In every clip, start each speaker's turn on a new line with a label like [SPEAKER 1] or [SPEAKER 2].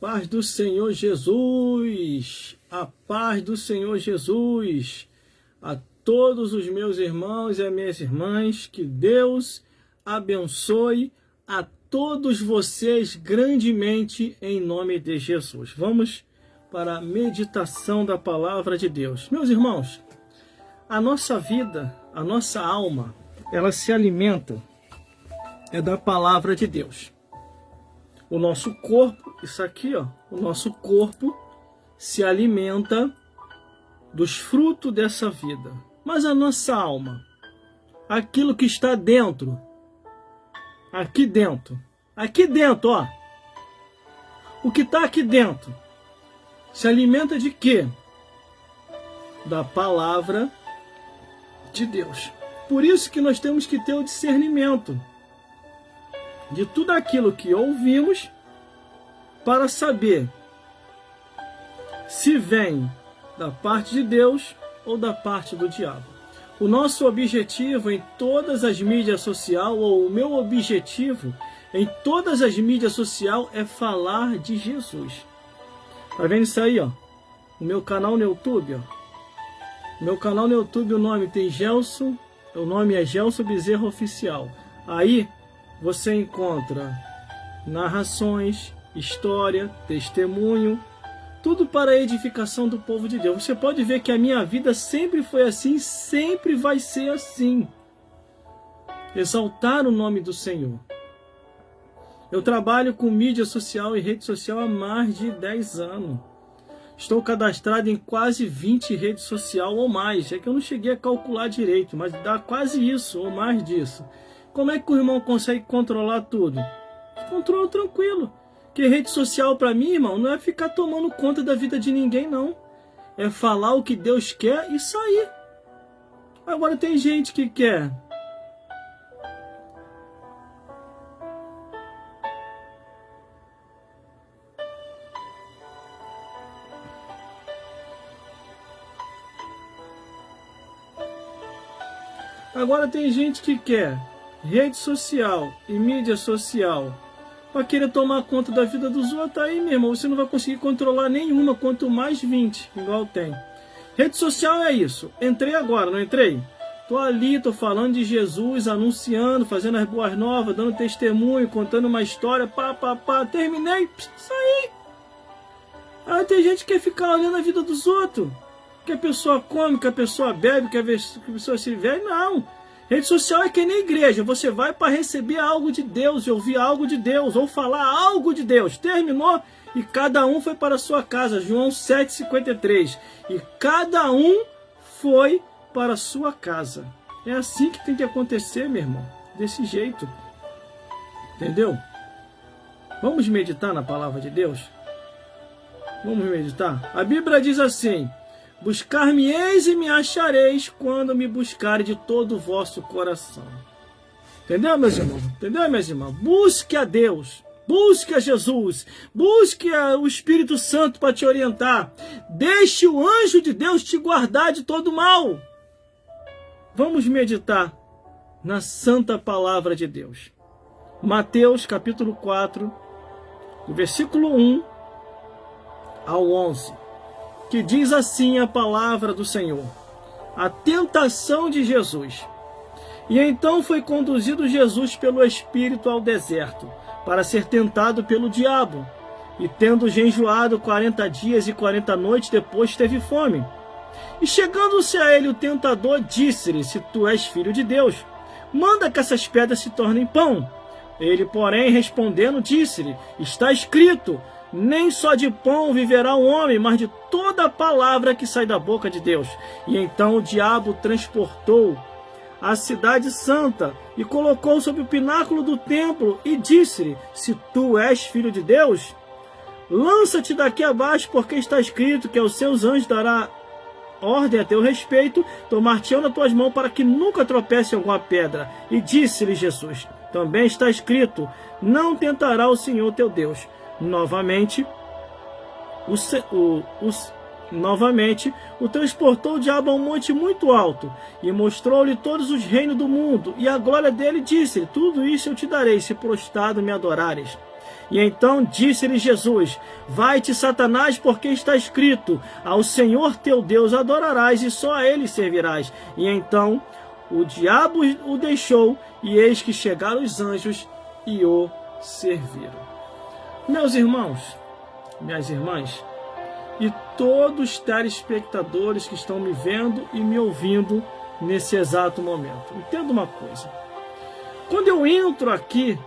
[SPEAKER 1] Paz do Senhor Jesus, a paz do Senhor Jesus, a todos os meus irmãos e as minhas irmãs, que Deus abençoe a todos vocês grandemente em nome de Jesus. Vamos para a meditação da palavra de Deus. Meus irmãos, a nossa vida, a nossa alma, ela se alimenta da palavra de Deus. O nosso corpo, isso aqui, ó, o nosso corpo se alimenta dos frutos dessa vida. Mas a nossa alma, aquilo que está dentro, aqui dentro, ó, o que está aqui dentro, se alimenta de quê? Da palavra de Deus. Por isso que nós temos que ter o discernimento de tudo aquilo que ouvimos para saber se vem da parte de Deus ou da parte do diabo. O nosso objetivo em todas as mídias sociais, ou o meu objetivo em todas as mídias sociais é falar de Jesus. Tá vendo isso aí, ó? O meu canal no YouTube, ó. Meu canal no YouTube, o nome tem Gelson, o nome é Gelson Bezerra Oficial. Aí você encontra narrações, história, testemunho, tudo para a edificação do povo de Deus. Você pode ver que a minha vida sempre foi assim, sempre vai ser assim. Exaltar o nome do Senhor. Eu trabalho com mídia social e rede social há mais de 10 anos. Estou cadastrado em quase 20 redes sociais ou mais. É que eu não cheguei a calcular direito, mas dá quase isso ou mais disso. Como é que o irmão consegue controlar tudo? Controla tranquilo. Porque rede social para mim, irmão, não é ficar tomando conta da vida de ninguém, não. É falar o que Deus quer e sair. Agora tem gente que quer rede social e mídia social para querer tomar conta da vida dos outros. Aí mesmo, você não vai conseguir controlar nenhuma, quanto mais 20, igual tem. Rede social é isso. Entrei agora, não entrei? Tô ali, tô falando de Jesus, anunciando, fazendo as boas novas, dando testemunho, contando uma história, terminei, saí. Aí tem gente que quer ficar olhando a vida dos outros. Que a pessoa come, que a pessoa bebe, que a pessoa se vê. Não. Rede social é que nem igreja. Você vai para receber algo de Deus, ouvir algo de Deus, ou falar algo de Deus. Terminou e cada um foi para a sua casa. João 7,53. E cada um foi para a sua casa. É assim que tem que acontecer, meu irmão. Desse jeito. Entendeu? Vamos meditar na palavra de Deus? Vamos meditar? A Bíblia diz assim: buscar-me-eis e me achareis quando me buscarem de todo o vosso coração. Entendeu, meus irmãos? Entendeu, minhas irmãs? Busque a Deus, busque a Jesus, busque o Espírito Santo para te orientar. Deixe o anjo de Deus te guardar de todo mal. Vamos meditar na santa palavra de Deus. Mateus capítulo 4, do versículo 1 ao 11. Que diz assim a palavra do Senhor: a tentação de Jesus. E então foi conduzido Jesus pelo Espírito ao deserto, para ser tentado pelo diabo. E tendo jejuado 40 dias e 40 noites, depois teve fome. E chegando-se a ele o tentador, disse-lhe: se tu és filho de Deus, manda que essas pedras se tornem pão. Ele, porém, respondendo, disse-lhe: está escrito, nem só de pão viverá o homem, mas de toda a palavra que sai da boca de Deus. E então o diabo transportou a cidade santa e colocou sobre o pináculo do templo e disse-lhe: se tu és filho de Deus, lança-te daqui abaixo, porque está escrito que aos seus anjos dará ordem a teu respeito, tomar-te-ão nas tuas mãos para que nunca tropece em alguma pedra. E disse-lhe Jesus: também está escrito, não tentará o Senhor teu Deus. Novamente, o transportou o diabo a um monte muito alto e mostrou-lhe todos os reinos do mundo e a glória dele. Disse-lhe: tudo isso eu te darei, se prostrado me adorares. E então disse-lhe Jesus: vai-te, Satanás, porque está escrito: ao Senhor teu Deus adorarás e só a ele servirás. E então o diabo o deixou, e eis que chegaram os anjos e o serviram. Meus irmãos, minhas irmãs, e todos os telespectadores que estão me vendo e me ouvindo nesse exato momento, entenda uma coisa: quando eu entro aqui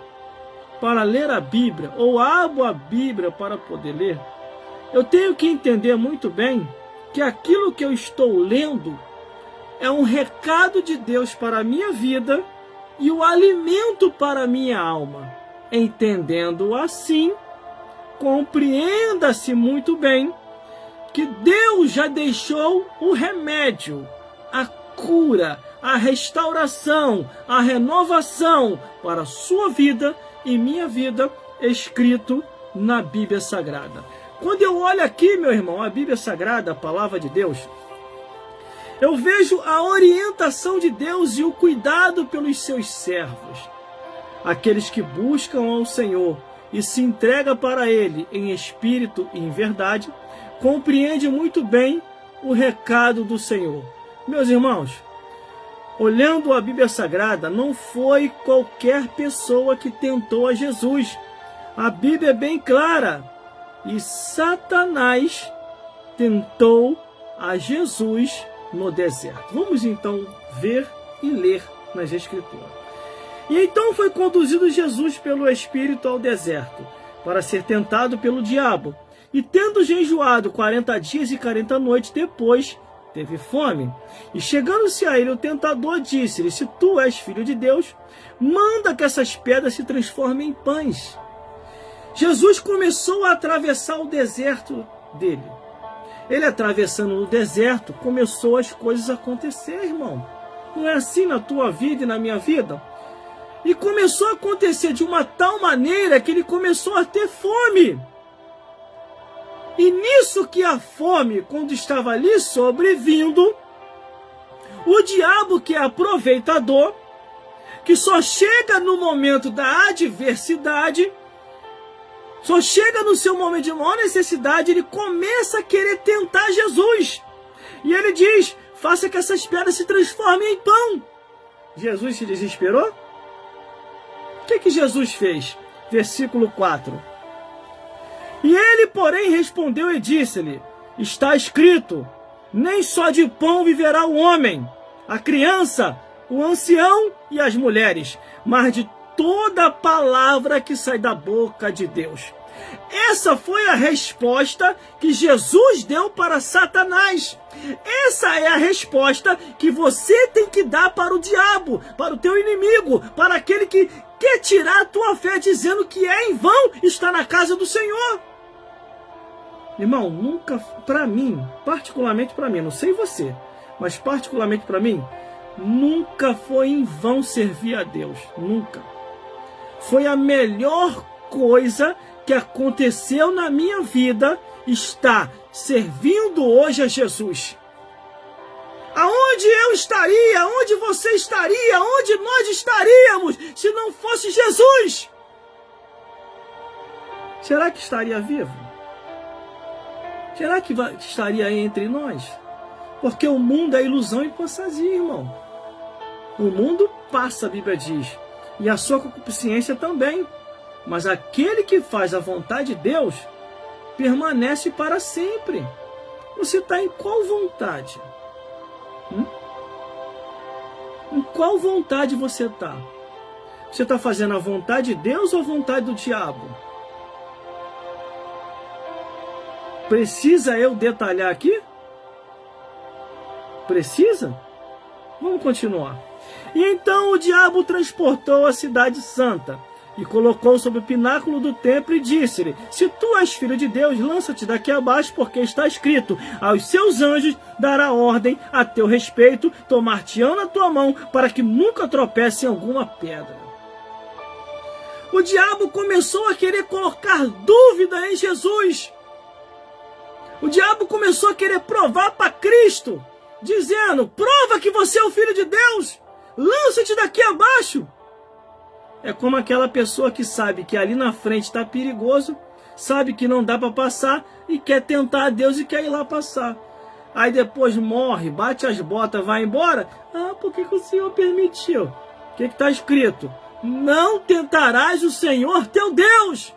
[SPEAKER 1] para ler a Bíblia, ou abro a Bíblia para poder ler, eu tenho que entender muito bem que aquilo que eu estou lendo é um recado de Deus para a minha vida e o alimento para a minha alma. Entendendo assim, compreenda-se muito bem que Deus já deixou o remédio, a cura, a restauração, a renovação para a sua vida e minha vida, escrito na Bíblia Sagrada. Quando eu olho aqui, meu irmão, a Bíblia Sagrada, a palavra de Deus, eu vejo a orientação de Deus e o cuidado pelos seus servos, aqueles que buscam ao Senhor e se entregam para Ele em espírito e em verdade, compreende muito bem o recado do Senhor. Meus irmãos, olhando a Bíblia Sagrada, não foi qualquer pessoa que tentou a Jesus. A Bíblia é bem clara. E Satanás tentou a Jesus no deserto. Vamos então ver e ler nas Escrituras. E então foi conduzido Jesus pelo Espírito ao deserto, para ser tentado pelo diabo. E tendo jejuado 40 dias e 40 noites, depois teve fome. E chegando-se a ele, o tentador disse-lhe: se tu és filho de Deus, manda que essas pedras se transformem em pães. Jesus começou a atravessar o deserto dele. Ele atravessando o deserto, começou as coisas a acontecer, irmão. Não é assim na tua vida e na minha vida? E começou a acontecer de uma tal maneira que ele começou a ter fome. E nisso que a fome, quando estava ali sobrevindo, o diabo, que é aproveitador, que só chega no momento da adversidade, só chega no seu momento de maior necessidade, ele começa a querer tentar Jesus. E ele diz: faça que essas pedras se transformem em pão. Jesus se desesperou? O que Jesus fez? Versículo 4. E ele, porém, respondeu e disse-lhe: está escrito, nem só de pão viverá o homem, a criança, o ancião e as mulheres, mas de toda palavra que sai da boca de Deus. Essa foi a resposta que Jesus deu para Satanás. Essa é a resposta que você tem que dar para o diabo, para o teu inimigo, para aquele que quer tirar a tua fé, dizendo que é em vão estar na casa do Senhor. Irmão, nunca, para mim, particularmente para mim, não sei você, mas particularmente para mim, nunca foi em vão servir a Deus, nunca. Foi a melhor coisa que aconteceu na minha vida, estar servindo hoje a Jesus. Aonde eu estaria, aonde você estaria, aonde nós estaríamos se não fosse Jesus? Será que estaria vivo? Será que estaria entre nós? Porque o mundo é ilusão e fantasia, irmão. O mundo passa, a Bíblia diz, e a sua concupiscência também. Mas aquele que faz a vontade de Deus permanece para sempre. Você está em qual vontade? Em qual vontade você está? Você está fazendo a vontade de Deus ou a vontade do diabo? Precisa eu detalhar aqui? Precisa? Vamos continuar. E então o diabo transportou a cidade santa e colocou sobre o pináculo do templo e disse-lhe: se tu és filho de Deus, lança-te daqui abaixo, porque está escrito: aos seus anjos dará ordem a teu respeito, tomar-te-ão na tua mão, para que nunca tropece em alguma pedra. O diabo começou a querer colocar dúvida em Jesus. O diabo começou a querer provar para Cristo, dizendo: prova que você é o filho de Deus, lança-te daqui abaixo. É como aquela pessoa que sabe que ali na frente está perigoso, sabe que não dá para passar e quer tentar a Deus e quer ir lá passar. Aí depois morre, bate as botas, vai embora. Ah, por que o Senhor permitiu? O que está escrito? Não tentarás o Senhor teu Deus.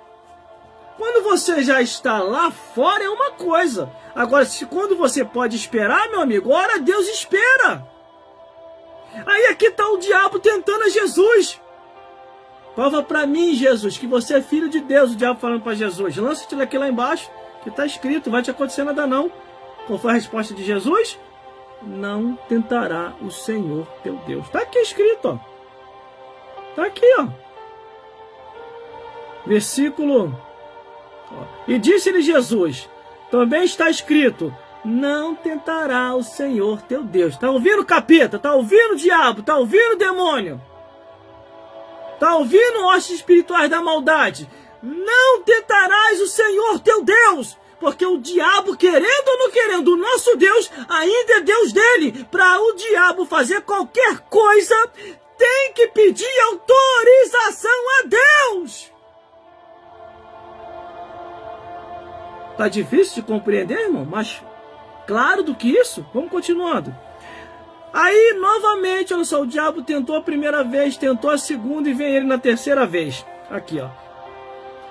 [SPEAKER 1] Quando você já está lá fora é uma coisa. Agora, quando você pode esperar, meu amigo, ora a Deus, espera. Aí aqui está o diabo tentando a Jesus. Prova para mim, Jesus, que você é filho de Deus. O diabo falando para Jesus, lança-te daqui lá embaixo, que está escrito, não vai te acontecer nada não. Qual foi a resposta de Jesus? Não tentará o Senhor teu Deus. Está aqui escrito, ó. Está aqui, ó. Versículo. Ó. E disse-lhe Jesus, também está escrito, não tentará o Senhor teu Deus. Está ouvindo, capeta? Está ouvindo, diabo? Está ouvindo, demônio? Está ouvindo, hostes espirituais da maldade? Não tentarás o Senhor teu Deus. Porque o diabo, querendo ou não querendo, o nosso Deus ainda é Deus dele. Para o diabo fazer qualquer coisa, tem que pedir autorização a Deus. Tá difícil de compreender, irmão? Mas claro do que isso. Vamos continuando. Aí, novamente, olha só, o diabo tentou a primeira vez, tentou a segunda e vem ele na terceira vez. Aqui, ó.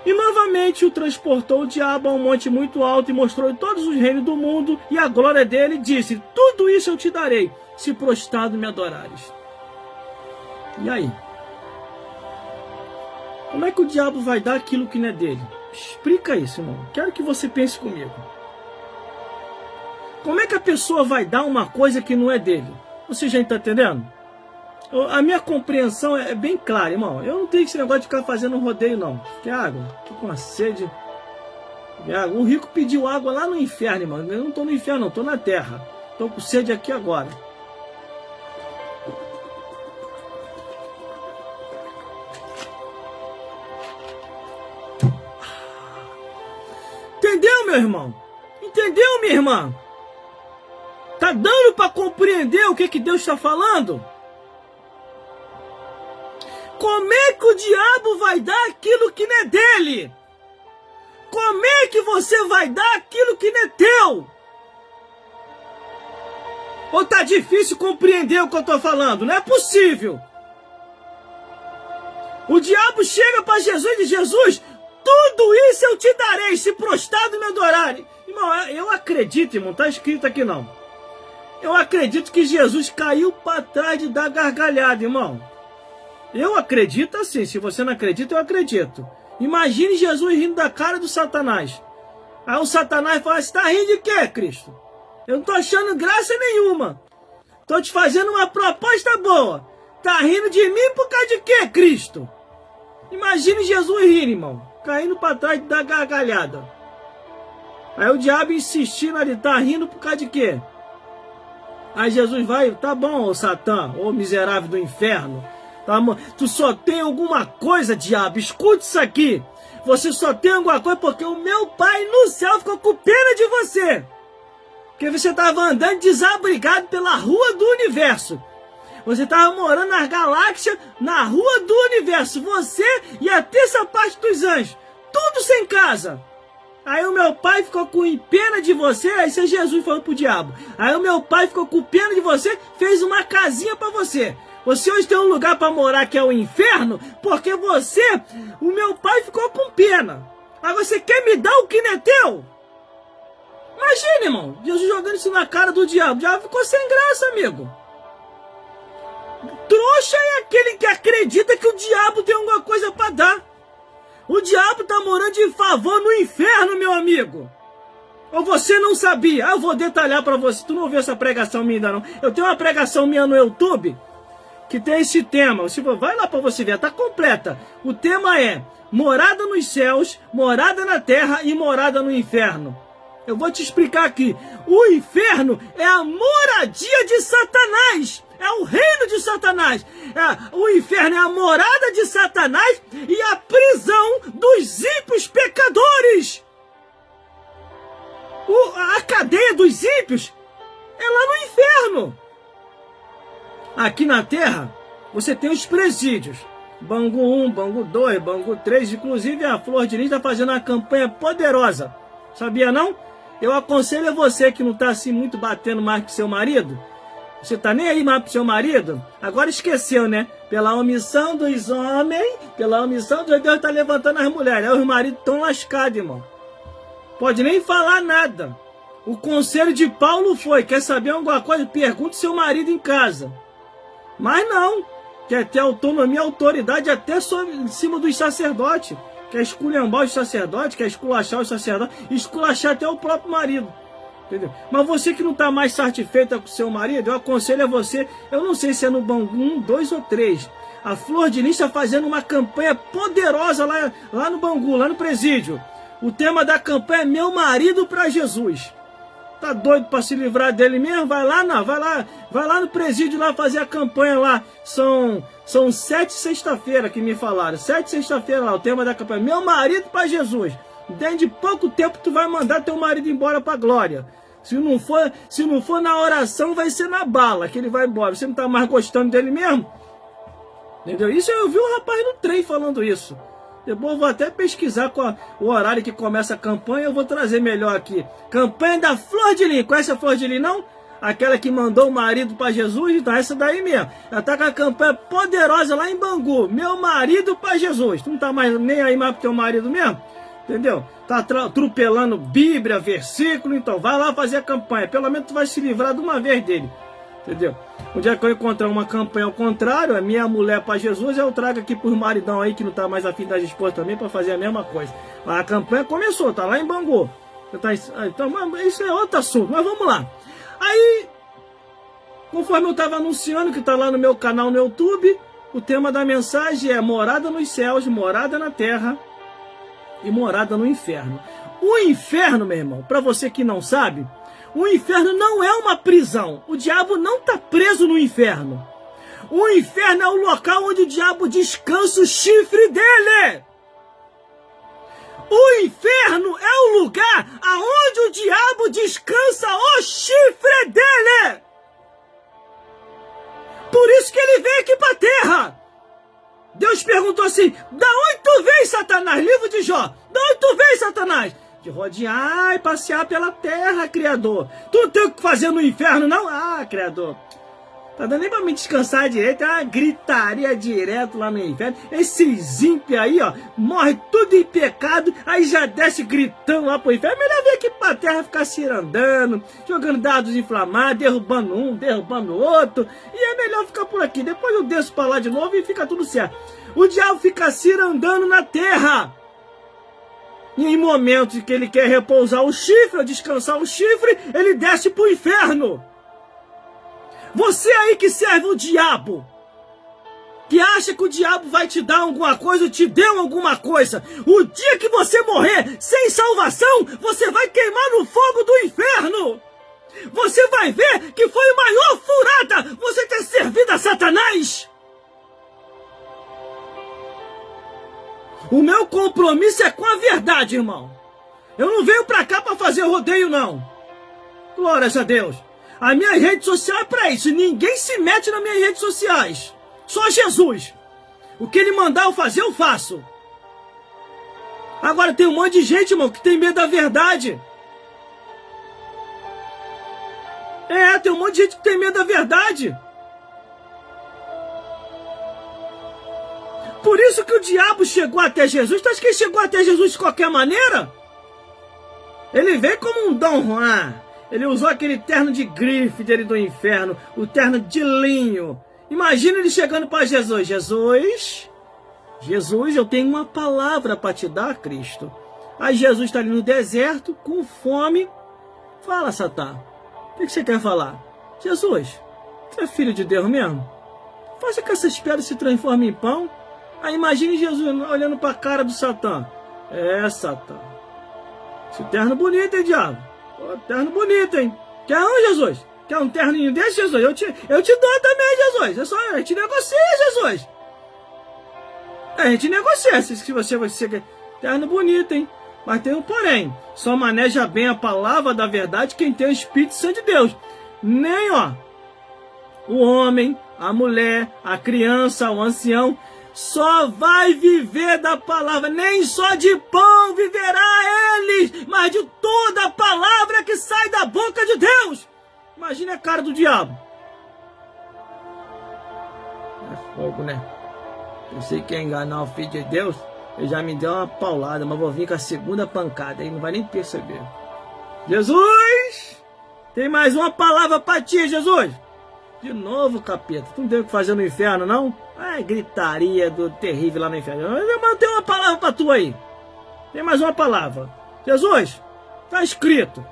[SPEAKER 1] E novamente o transportou o diabo a um monte muito alto e mostrou todos os reinos do mundo e a glória dele, e disse, tudo isso eu te darei, se prostrado me adorares. E aí? Como é que o diabo vai dar aquilo que não é dele? Explica isso, irmão. Quero que você pense comigo. Como é que a pessoa vai dar uma coisa que não é dele? Você já está entendendo? A minha compreensão é bem clara, irmão. Eu não tenho esse negócio de ficar fazendo rodeio, não. Quer água? Tô com uma sede. O rico pediu água lá no inferno, irmão. Eu não tô no inferno, não. Tô na terra. Tô com sede aqui agora. Entendeu, meu irmão? Entendeu, minha irmã? Tá dando para compreender o que Deus está falando? Como é que o diabo vai dar aquilo que não é dele? Como é que você vai dar aquilo que não é teu? Ou tá difícil compreender o que eu tô falando? Não é possível. O diabo chega para Jesus e diz, Jesus, tudo isso eu te darei, se prostrado me adorarem. Irmão, eu acredito, irmão, tá escrito aqui não. Eu acredito que Jesus caiu para trás de dar gargalhada, irmão. Eu acredito assim, se você não acredita, eu acredito. Imagine Jesus rindo da cara do Satanás. Aí o Satanás fala, você tá rindo de quê, Cristo? Eu não tô achando graça nenhuma. Tô te fazendo uma proposta boa. Tá rindo de mim por causa de quê, Cristo? Imagine Jesus rindo, irmão. Caindo para trás da gargalhada. Aí o diabo insistindo ali, tá rindo por causa de quê? Aí Jesus vai, tá bom, ô Satã, ô miserável do inferno. Tá, tu só tem alguma coisa, diabo, escute isso aqui. Você só tem alguma coisa porque o meu pai no céu ficou com pena de você. Porque você estava andando desabrigado pela rua do universo. Você estava morando nas galáxias, na rua do universo. Você e a terça parte dos anjos. Tudo sem casa. Aí o meu pai ficou com pena de você. Aí isso é Jesus falando pro diabo. Aí o meu pai ficou com pena de você. Fez uma casinha para você. Você hoje tem um lugar para morar que é o inferno. Porque você, o meu pai ficou com pena. Agora você quer me dar o que não é teu? Imagina, irmão. Jesus jogando isso na cara do diabo. O diabo ficou sem graça, amigo. Trouxa é aquele que acredita que o diabo tem alguma coisa para dar. O diabo tá morando de favor no inferno, meu amigo. Ou você não sabia? Eu vou detalhar para você. Tu não viu essa pregação minha ainda não? Eu tenho uma pregação minha no YouTube que tem esse tema. Vai lá para você ver, tá completa. O tema é morada nos céus, morada na terra e morada no inferno. Eu vou te explicar aqui. O inferno é a moradia de Satanás. É o reino de Satanás. O inferno é a morada de Satanás e a prisão dos ímpios pecadores. A cadeia dos ímpios é lá no inferno. Aqui na terra, você tem os presídios. Bangu 1, Bangu 2, Bangu 3. Inclusive a Flor de Lis está fazendo uma campanha poderosa. Sabia não? Eu aconselho a você que não está assim muito batendo mais pro seu marido. Você tá nem aí mais pro seu marido? Agora esqueceu, né? Pela omissão dos homens, pela omissão de Deus tá levantando as mulheres. Aí os maridos estão lascados, irmão. Pode nem falar nada. O conselho de Paulo foi, quer saber alguma coisa? Pergunte seu marido em casa. Mas não. Quer ter autonomia e autoridade até em cima dos sacerdotes. Quer esculhambar os sacerdotes, quer esculachar os sacerdotes, esculachar até o próprio marido. Entendeu? Mas você que não está mais satisfeita com o seu marido, eu aconselho a você, eu não sei se é no Bangu 1, 2 ou 3. A Flor de Lis está fazendo uma campanha poderosa lá no Bangu, lá no presídio. O tema da campanha é Meu Marido para Jesus. Tá doido para se livrar dele mesmo? Vai lá no presídio lá fazer a campanha lá. São 7 sexta-feira que me falaram. 7 sexta-feira lá, o tema da campanha. Meu marido para Jesus. Dentro de pouco tempo tu vai mandar teu marido embora para a glória. Se não for na oração, vai ser na bala que ele vai embora. Você não tá mais gostando dele mesmo? Entendeu? Isso eu vi um rapaz no trem falando isso. Depois eu vou até pesquisar o horário que começa a campanha, eu vou trazer melhor aqui. Campanha da Flor de Lis. Conhece a Flor de Lis, não? Aquela que mandou o marido para Jesus, então essa daí mesmo. Ela tá com a campanha poderosa lá em Bangu. Meu marido para Jesus. Tu não tá nem aí mais pro teu marido mesmo? Entendeu? Tá atropelando Bíblia, versículo, então vai lá fazer a campanha. Pelo menos tu vai se livrar de uma vez dele. Entendeu? Um dia que eu encontrar uma campanha ao contrário, a minha mulher para Jesus, eu trago aqui pros maridão aí que não tá mais afim das esposas também para fazer a mesma coisa. Mas a campanha começou, tá lá em Bangu. Então, isso é outro assunto, mas vamos lá. Aí, conforme eu tava anunciando, que tá lá no meu canal no YouTube, o tema da mensagem é morada nos céus, morada na terra e morada no inferno. O inferno, meu irmão, para você que não sabe, o inferno não é uma prisão. O diabo não está preso no inferno. O inferno é o local onde o diabo descansa o chifre dele. O inferno é o lugar aonde o diabo descansa o chifre dele. Por isso que ele veio aqui para a terra. Deus perguntou assim, da onde tu vem, Satanás? Livro de Jó. Da onde tu vem, Satanás? De rodear e passear pela terra, Criador. Tu não tem o que fazer no inferno, não? Ah, Criador. Tá dando nem pra me descansar direito. É uma gritaria direto lá no inferno. Esses ímpios aí, ó, morre tudo em pecado, aí já desce gritando lá pro inferno. Melhor vir aqui pra terra ficar cirandando, jogando dados inflamados, derrubando um, derrubando o outro. E é melhor ficar por aqui. Depois eu desço pra lá de novo e fica tudo certo. O diabo fica cirandando na terra. E em momentos que ele quer repousar o chifre, ou descansar o chifre, ele desce pro inferno. Você aí que serve o diabo, que acha que o diabo vai te dar alguma coisa, te deu alguma coisa, o dia que você morrer sem salvação, você vai queimar no fogo do inferno. Você vai ver que foi a maior furada você ter servido a Satanás. O meu compromisso é com a verdade, irmão. Eu não venho pra cá pra fazer rodeio, não. Glórias a Deus. A minha rede social é pra isso. Ninguém se mete nas minhas redes sociais. Só Jesus. O que ele mandar eu fazer, eu faço. Agora tem um monte de gente, irmão, que tem medo da verdade. Tem um monte de gente que tem medo da verdade. Por isso que o diabo chegou até Jesus. Tu acha que ele chegou até Jesus de qualquer maneira? Ele veio como um Dom Juan. Ele usou aquele terno de grife dele do inferno, o terno de linho. Imagina ele chegando para Jesus. Jesus, eu tenho uma palavra para te dar, Cristo. Aí Jesus está ali no deserto, com fome. Fala, Satã. O que você quer falar? Jesus, você é filho de Deus mesmo? Faça que essas pedras se transformem em pão. Aí imagine Jesus olhando para a cara do Satã. Satã. Esse terno bonito, hein, diabo? Terno bonito, hein? Quer um, Jesus? Quer um terninho desse, Jesus? Eu te dou também, Jesus. A gente negocia, Jesus. A gente negocia. Se você quer. Terno bonito, hein? Mas tem um porém. Só maneja bem a palavra da verdade quem tem o Espírito Santo de Deus. Nem, o homem, a mulher, a criança, o ancião. só vai viver da palavra. Nem só de pão viverá eles, mas de toda a palavra que sai da boca de Deus. Imagina a cara do diabo. É fogo, né? Eu sei que é enganar o filho de Deus. Ele já me deu uma paulada, mas vou vir com a segunda pancada. Aí não vai nem perceber. Jesus! Tem mais uma palavra para ti, Jesus. De novo, capeta. Tu não tem o que fazer no inferno, não? Ai, gritaria do terrível lá no inferno. Mas tem uma palavra para tu aí. Tem mais uma palavra. Jesus, tá escrito.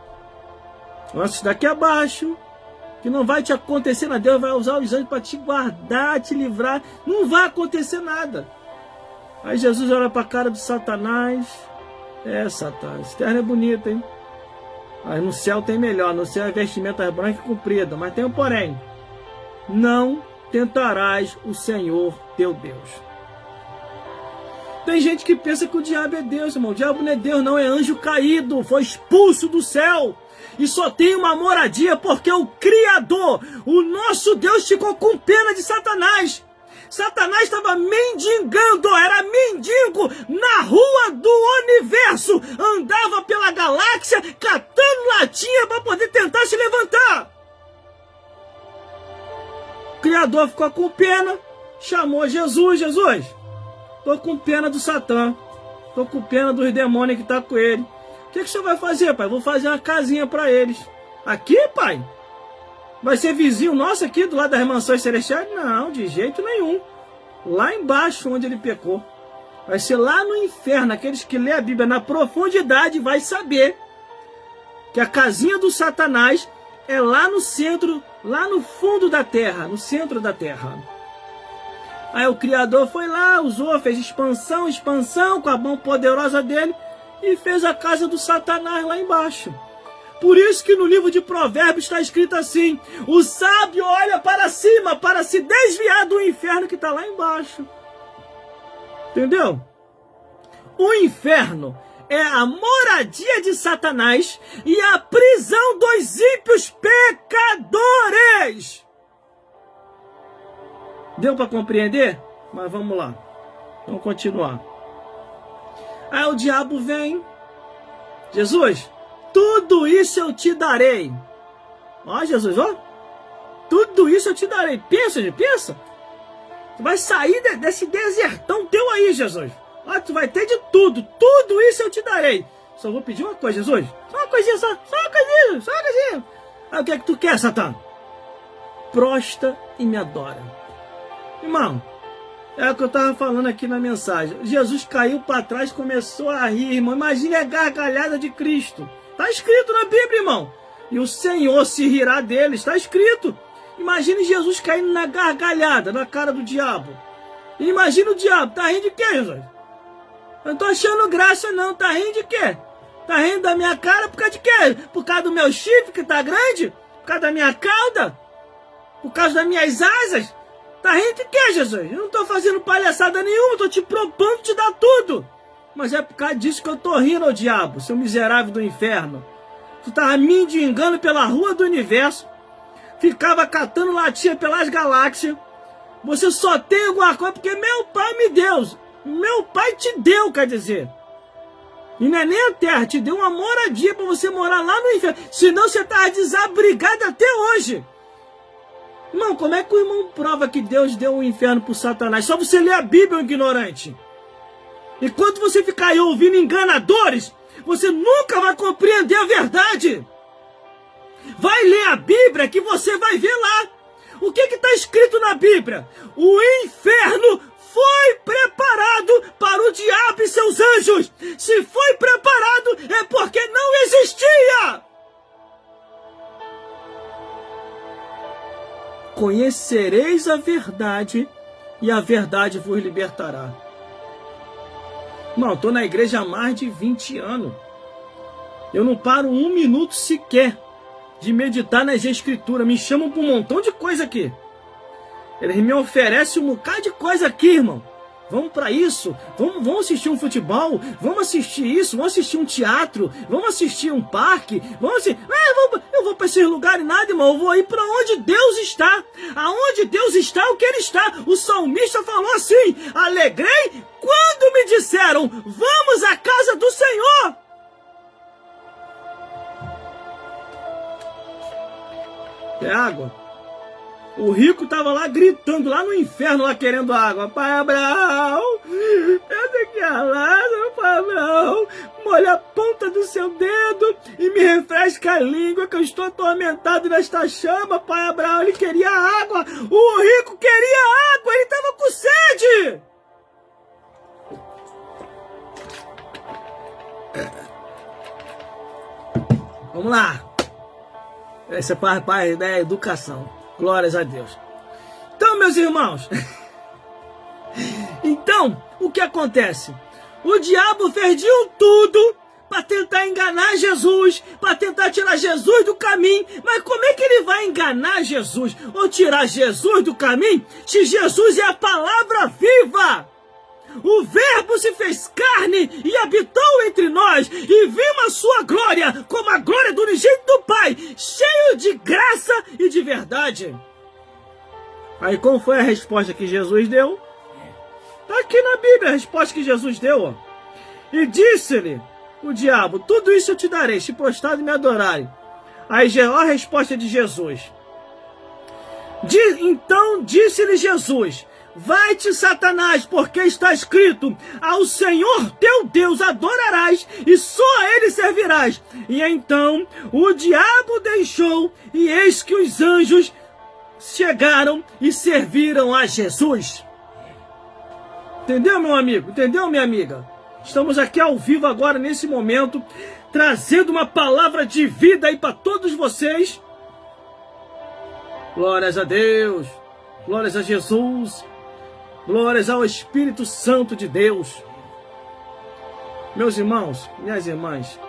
[SPEAKER 1] Lança isso daqui abaixo. Que não vai te acontecer nada. Deus vai usar os anjos para te guardar, te livrar. Não vai acontecer nada. Aí Jesus olha para a cara do Satanás. É, Satanás, esse terno é bonito, hein? Mas no céu tem melhor. No céu é vestimenta branca e comprida. Mas tem um porém. Não tentarás o Senhor teu Deus. Tem gente que pensa que o diabo é Deus, irmão. O diabo não é Deus, não. É anjo caído. Foi expulso do céu. E só tem uma moradia porque o Criador, o nosso Deus, ficou com pena de Satanás. Satanás estava mendigando, era mendigo na rua do universo. Andava pela galáxia catando latinha para poder tentar se levantar. O Criador ficou com pena, chamou Jesus. Jesus, tô com pena do Satã, tô com pena dos demônios que tá com ele. O que o senhor vai fazer, pai? Vou fazer uma casinha para eles. Aqui, pai? Vai ser vizinho nosso aqui do lado das mansões celestiais? Não, de jeito nenhum. Lá embaixo onde ele pecou. Vai ser lá no inferno. Aqueles que lê a Bíblia na profundidade vai saber que a casinha do Satanás é lá no centro, lá no fundo da terra, no centro da terra. Aí o Criador foi lá, usou, fez expansão com a mão poderosa dele e fez a casa do Satanás lá embaixo. Por isso que no livro de Provérbios está escrito assim: o sábio olha para cima para se desviar do inferno que está lá embaixo. Entendeu? O inferno é a moradia de Satanás e a prisão dos ímpios pecadores. Deu para compreender? Mas vamos lá. Vamos continuar. Aí o diabo vem. Jesus, tudo isso eu te darei. Ó, Jesus, ó. Tudo isso eu te darei. Pensa, pensa. Tu vai sair desse desertão teu aí, Jesus. Ó, tu vai ter de tudo. Tudo isso eu te darei. Só vou pedir uma coisa, Jesus. Só uma coisinha, só uma coisinha, só uma coisinha. Aí o que é que tu quer, Satã? Prostra e me adora. Irmão, é o que eu estava falando aqui na mensagem. Jesus caiu para trás, começou a rir, irmão. Imagine a gargalhada de Cristo. Está escrito na Bíblia, irmão. E o Senhor se rirá deles. Está escrito. Imagine Jesus caindo na gargalhada, na cara do diabo. E imagine o diabo. Está rindo de quê, Jesus? Eu não estou achando graça, não. Está rindo de quê? Está rindo da minha cara por causa de quê? Por causa do meu chifre que está grande? Por causa da minha cauda? Por causa das minhas asas? Tá rindo de quê, Jesus? Eu não tô fazendo palhaçada nenhuma, tô te propondo te dar tudo. Mas é por causa disso que eu tô rindo, ô diabo, seu miserável do inferno. Tu tava mendigando pela rua do universo, ficava catando latinha pelas galáxias. Você só tem alguma coisa porque meu pai me deu. Meu pai te deu, quer dizer. E não é nem a terra, te deu uma moradia pra você morar lá no inferno. Senão você tava desabrigado até hoje. Irmão, como é que o irmão prova que Deus deu um inferno para o Satanás? Só você ler a Bíblia, ignorante. Enquanto você ficar aí ouvindo enganadores, você nunca vai compreender a verdade. Vai ler a Bíblia que você vai ver lá. O que está escrito na Bíblia? O inferno foi preparado para o diabo e seus anjos. Se foi preparado, é porque não existia. Conhecereis a verdade e a verdade vos libertará. Não, estou na igreja há mais de 20 anos. Eu não paro um minuto sequer de meditar nas escrituras. Me chamam para um montão de coisa aqui. Eles me oferecem um bocado de coisa aqui, irmão. Vamos para isso, vamos assistir um futebol, vamos assistir isso, vamos assistir um teatro, vamos assistir um parque, vamos assistir... eu vou para esses lugares nada, irmão, eu vou ir para onde Deus está. Aonde Deus está, o que Ele está. O salmista falou assim: alegrei quando me disseram, vamos à casa do Senhor. É água. O rico estava lá gritando, lá no inferno, lá querendo água. Pai Abraão, essa aqui a Lázaro, Pai Abraão, molha a ponta do seu dedo e me refresca a língua, que eu estou atormentado nesta chama. Pai Abraão, ele queria água. O rico queria água, ele estava com sede. Vamos lá. Essa é parte da educação. Glórias a Deus. Então, meus irmãos, então, o que acontece? O diabo fez de tudo para tentar enganar Jesus, para tentar tirar Jesus do caminho. Mas como é que ele vai enganar Jesus ou tirar Jesus do caminho se Jesus é a palavra viva? O Verbo se fez carne e habitou entre nós, e vimos a sua glória como a glória do unigênito do Pai, cheio de graça e de verdade. Aí como foi a resposta que Jesus deu? Está aqui na Bíblia a resposta que Jesus deu. Ó. E disse-lhe o diabo, tudo isso eu te darei, se prostrado e me adorarem. Aí a resposta de Jesus. Então disse-lhe Jesus, vai-te, Satanás, porque está escrito, ao Senhor teu Deus adorarás e só a Ele servirás. E então o diabo deixou, e eis que os anjos chegaram e serviram a Jesus. Entendeu, meu amigo? Entendeu, minha amiga? Estamos aqui ao vivo agora, nesse momento, trazendo uma palavra de vida aí para todos vocês. Glórias a Deus, glórias a Jesus, glórias ao Espírito Santo de Deus. Meus irmãos, minhas irmãs,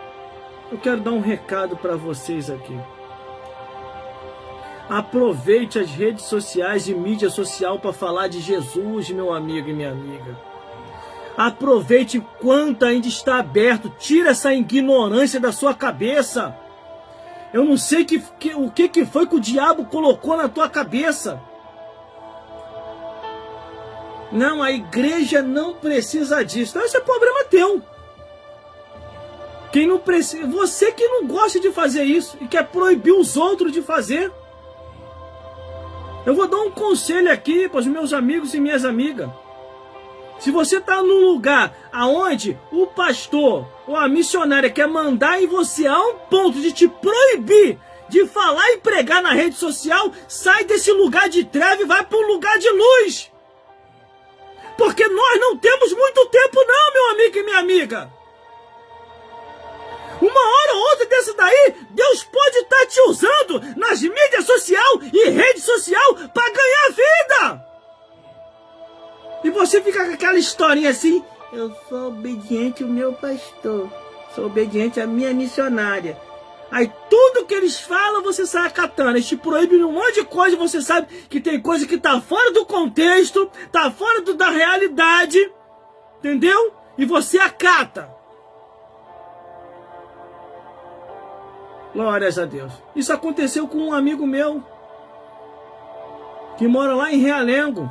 [SPEAKER 1] eu quero dar um recado para vocês aqui. Aproveite as redes sociais e mídia social para falar de Jesus, meu amigo e minha amiga. Aproveite enquanto ainda está aberto. Tira essa ignorância da sua cabeça. Eu não sei o que foi que o diabo colocou na tua cabeça. Não, a igreja não precisa disso. Então, esse é problema teu. Quem não precisa, você que não gosta de fazer isso e quer proibir os outros de fazer. Eu vou dar um conselho aqui para os meus amigos e minhas amigas. Se você está num lugar aonde o pastor ou a missionária quer mandar em você a um ponto de te proibir de falar e pregar na rede social, sai desse lugar de treva e vai para um lugar de luz. Porque nós não temos muito tempo não, meu amigo e minha amiga. Uma hora ou outra dessa daí, Deus pode estar te usando nas mídias sociais e rede social para ganhar vida. E você fica com aquela historinha assim, eu sou obediente ao meu pastor, sou obediente à minha missionária. Aí tudo que eles falam, você sai acatando. Eles te proíbem um monte de coisa, você sabe que tem coisa que está fora do contexto, está fora da realidade, entendeu? E você acata. Glórias a Deus. Isso aconteceu com um amigo meu, que mora lá em Realengo.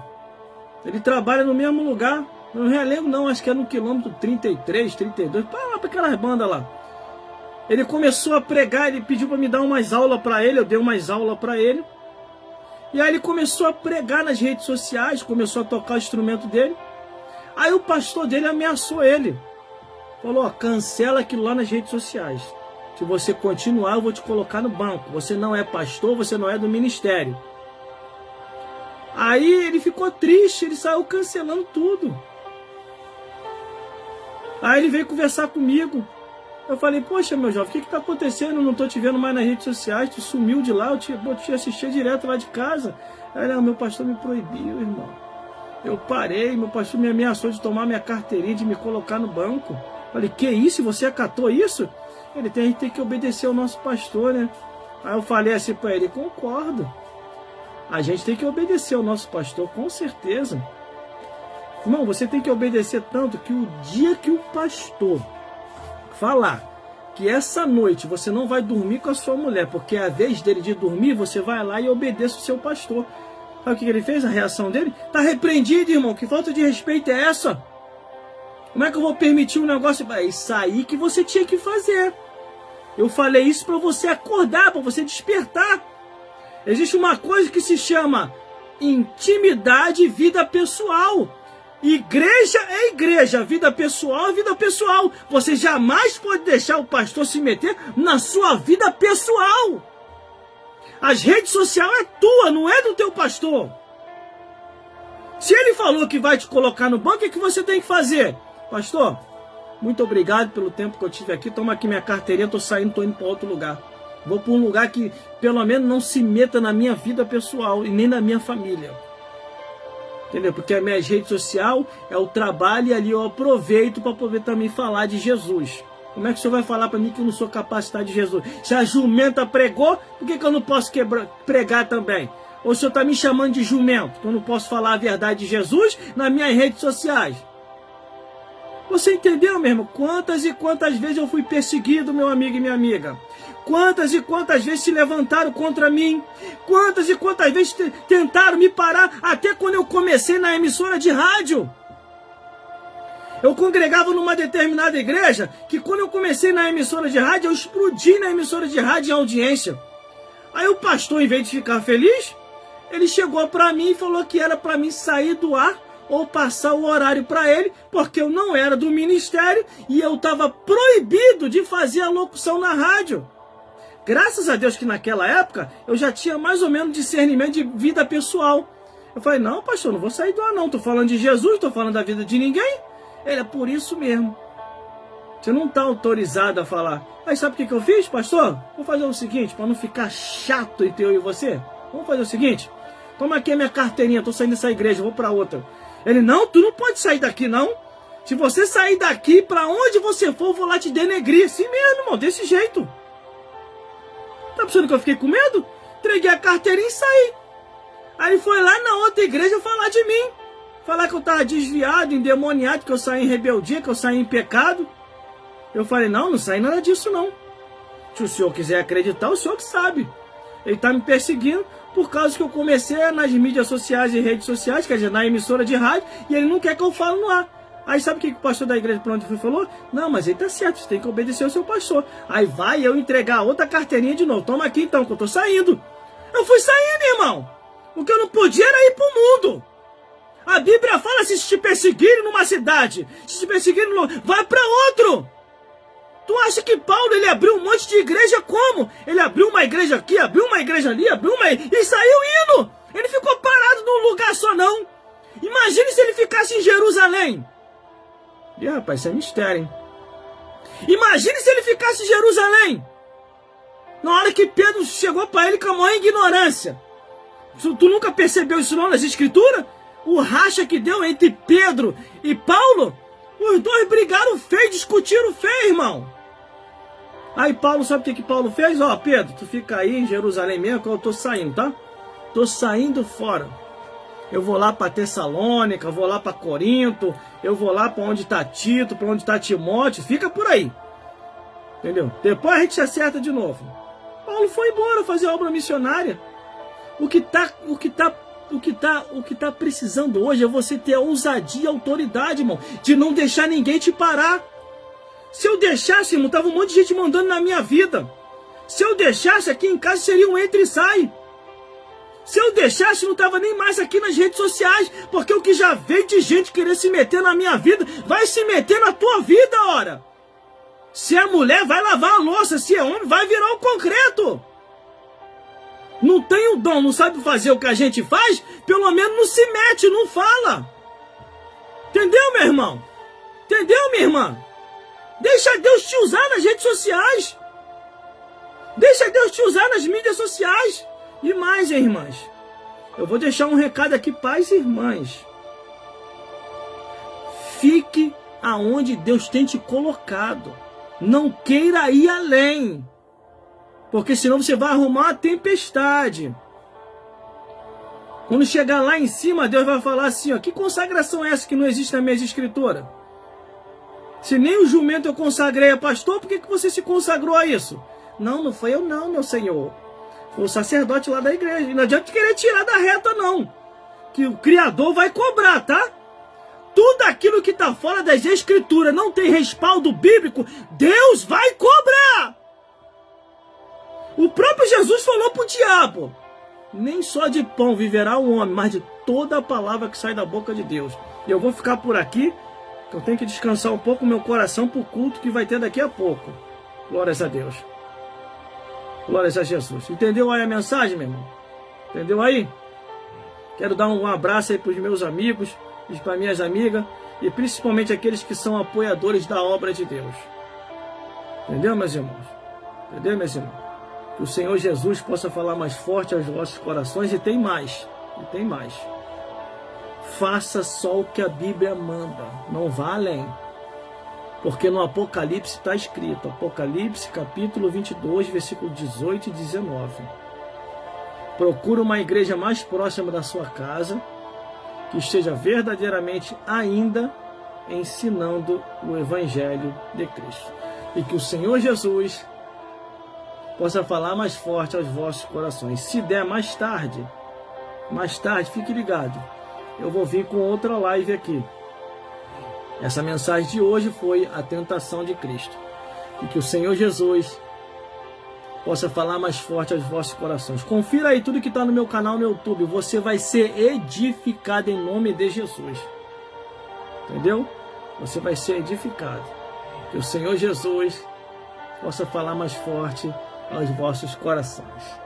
[SPEAKER 1] Ele trabalha no mesmo lugar. No Realengo não, acho que é no quilômetro 33, 32, para lá para aquelas bandas lá. Ele começou a pregar, ele pediu para me dar umas aulas para ele, eu dei umas aulas para ele. E aí ele começou a pregar nas redes sociais, começou a tocar o instrumento dele. Aí o pastor dele ameaçou ele. Falou, ó, cancela aquilo lá nas redes sociais. Se você continuar, eu vou te colocar no banco. Você não é pastor, você não é do ministério. Aí ele ficou triste, ele saiu cancelando tudo. Aí ele veio conversar comigo. Eu falei, poxa, meu jovem, o que está acontecendo? Eu não estou te vendo mais nas redes sociais, tu sumiu de lá, eu te assistia direto lá de casa. Aí, não, meu pastor me proibiu, irmão. Eu parei, meu pastor me ameaçou de tomar minha carteirinha, de me colocar no banco. Falei, que isso? Você acatou isso? A gente tem que obedecer ao nosso pastor, né? Aí eu falei assim para ele, concordo. A gente tem que obedecer ao nosso pastor, com certeza. Irmão, você tem que obedecer tanto que o dia que o pastor falar que essa noite você não vai dormir com a sua mulher, porque é a vez dele de dormir, você vai lá e obedece o seu pastor. Sabe o que ele fez? A reação dele? Tá repreendido, irmão. Que falta de respeito é essa? Como é que eu vou permitir um negócio? É isso aí que você tinha que fazer. Eu falei isso para você acordar, para você despertar. Existe uma coisa que se chama intimidade e vida pessoal. Igreja é igreja, vida pessoal é vida pessoal. Você jamais pode deixar o pastor se meter na sua vida pessoal. As redes sociais é tua, não é do teu pastor. Se ele falou que vai te colocar no banco, o que você tem que fazer? Pastor, muito obrigado pelo tempo que eu tive aqui. Toma aqui minha carteirinha, tô saindo, tô indo para outro lugar. Vou para um lugar que pelo menos não se meta na minha vida pessoal e nem na minha família. Entendeu? Porque a minha rede social é o trabalho e ali eu aproveito para poder também falar de Jesus. Como é que o senhor vai falar para mim que eu não sou capacitado de Jesus? Se a jumenta pregou, por que eu não posso pregar também? Ou o senhor está me chamando de jumento, que eu não posso falar a verdade de Jesus nas minhas redes sociais? Você entendeu, meu irmão? Quantas e quantas vezes eu fui perseguido, meu amigo e minha amiga? Quantas e quantas vezes se levantaram contra mim? Quantas e quantas vezes tentaram me parar, até quando eu comecei na emissora de rádio? Eu congregava numa determinada igreja, que quando eu comecei na emissora de rádio, eu explodi na emissora de rádio em audiência. Aí o pastor, em vez de ficar feliz, ele chegou para mim e falou que era para mim sair do ar ou passar o horário para ele, porque eu não era do ministério e eu estava proibido de fazer a locução na rádio. Graças a Deus que naquela época eu já tinha mais ou menos discernimento de vida pessoal. Eu falei, não, pastor, não vou sair do ar não, estou falando de Jesus, não estou falando da vida de ninguém. Ele é por isso mesmo. Você não está autorizado a falar. Aí sabe o que eu fiz, pastor? Vou fazer o seguinte, para não ficar chato entre eu e você. Vamos fazer o seguinte, toma aqui a minha carteirinha, estou saindo dessa igreja, vou para outra. Ele, não, tu não pode sair daqui não. Se você sair daqui, para onde você for, eu vou lá te denegrir. Assim mesmo, irmão, desse jeito. Tá pensando que eu fiquei com medo? Entreguei a carteirinha e saí. Aí ele foi lá na outra igreja falar de mim. Falar que eu estava desviado, endemoniado, que eu saí em rebeldia, que eu saí em pecado. Eu falei, não, não saí nada disso não. Se o senhor quiser acreditar, o senhor que sabe. Ele está me perseguindo por causa que eu comecei nas mídias sociais e redes sociais, quer dizer, na emissora de rádio, e ele não quer que eu fale no ar. Aí sabe o que o pastor da igreja para onde foi falou? Não, mas ele tá certo, você tem que obedecer ao seu pastor. Aí vai eu entregar outra carteirinha de novo. Toma aqui então, que eu tô saindo. Eu fui saindo, irmão. O que eu não podia era ir pro mundo. A Bíblia fala, se te perseguirem numa cidade, se te perseguirem no lugar, vai para outro. Tu acha que Paulo, ele abriu um monte de igreja como? Ele abriu uma igreja aqui, abriu uma igreja ali, abriu uma... e saiu indo. Ele ficou parado num lugar só não. Imagine se ele ficasse em Jerusalém. E rapaz, isso é mistério, hein? Imagine se ele ficasse em Jerusalém. Na hora que Pedro chegou para ele com a maior ignorância. Tu nunca percebeu isso não nas escrituras? O racha que deu entre Pedro e Paulo? Os dois brigaram feio, discutiram feio, irmão. Aí Paulo, sabe o que Paulo fez? Ó, Pedro, tu fica aí em Jerusalém mesmo que eu tô saindo, tá? Tô saindo fora. Eu vou lá para Tessalônica, eu vou lá para Corinto, eu vou lá para onde está Tito, para onde está Timóteo, fica por aí. Entendeu? Depois a gente se acerta de novo. Paulo foi embora fazer obra missionária. O que tá precisando hoje é você ter a ousadia e a autoridade, irmão, de não deixar ninguém te parar. Se eu deixasse, irmão, tava um monte de gente mandando na minha vida. Se eu deixasse, aqui em casa seria um entra e sai. Se eu deixasse, não estava nem mais aqui nas redes sociais, porque o que já veio de gente querer se meter na minha vida, vai se meter na tua vida, ora. Se é mulher, vai lavar a louça, se é homem, vai virar o concreto. Não tem o dom, não sabe fazer o que a gente faz, pelo menos não se mete, não fala. Entendeu, meu irmão? Entendeu, minha irmã? Deixa Deus te usar nas redes sociais. Deixa Deus te usar nas mídias sociais. E mais, hein, irmãs, eu vou deixar um recado aqui, pais e irmãs. Fique aonde Deus tem te colocado. Não queira ir além. Porque senão você vai arrumar uma tempestade. Quando chegar lá em cima, Deus vai falar assim, ó, que consagração é essa que não existe na minha escritura? Se nem o jumento eu consagrei a pastor, por que você se consagrou a isso? Não, não foi eu não, meu Senhor. Foi o sacerdote lá da igreja. E não adianta querer tirar da reta, não. Que o Criador vai cobrar, tá? Tudo aquilo que está fora das escrituras não tem respaldo bíblico, Deus vai cobrar. O próprio Jesus falou para o diabo, nem só de pão viverá o homem, mas de toda a palavra que sai da boca de Deus. E eu vou ficar por aqui, que eu tenho que descansar um pouco o meu coração para o culto que vai ter daqui a pouco. Glórias a Deus. Glórias a Jesus. Entendeu aí a mensagem, meu irmão? Entendeu aí? Quero dar um abraço aí para os meus amigos, e para minhas amigas, e principalmente aqueles que são apoiadores da obra de Deus. Entendeu, meus irmãos? Entendeu, meus irmãos? Que o Senhor Jesus possa falar mais forte aos vossos corações, e tem mais. E tem mais. Faça só o que a Bíblia manda. Não vá além. Porque no Apocalipse está escrito, Apocalipse capítulo 22, versículo 18 e 19. Procura uma igreja mais próxima da sua casa, que esteja verdadeiramente ainda ensinando o Evangelho de Cristo. E que o Senhor Jesus possa falar mais forte aos vossos corações. Se der mais tarde, fique ligado. Eu vou vir com outra live aqui. Essa mensagem de hoje foi a tentação de Cristo. E que o Senhor Jesus possa falar mais forte aos vossos corações. Confira aí tudo que está no meu canal no YouTube. Você vai ser edificado em nome de Jesus. Entendeu? Você vai ser edificado. Que o Senhor Jesus possa falar mais forte aos vossos corações.